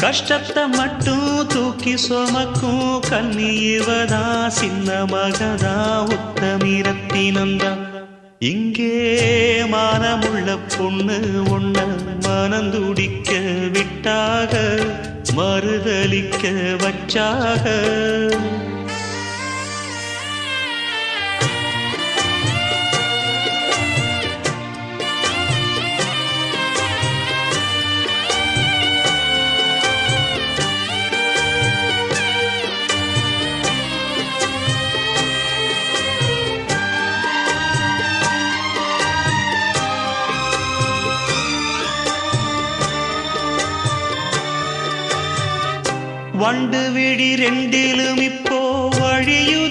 கஷ்டத்தை மட்டும் தூக்கி சுமக்கும் கன்னி இவதா சின்ன மகதா உத்தமிரத்தினந்தா இங்கே மானமுள்ள பொண்ணு ஒண்ண மனந்துடிக்க விட்டாக மறுதலிக்க வச்சாக வண்டு விழி ரெண்டிலும் இப்போ வழியு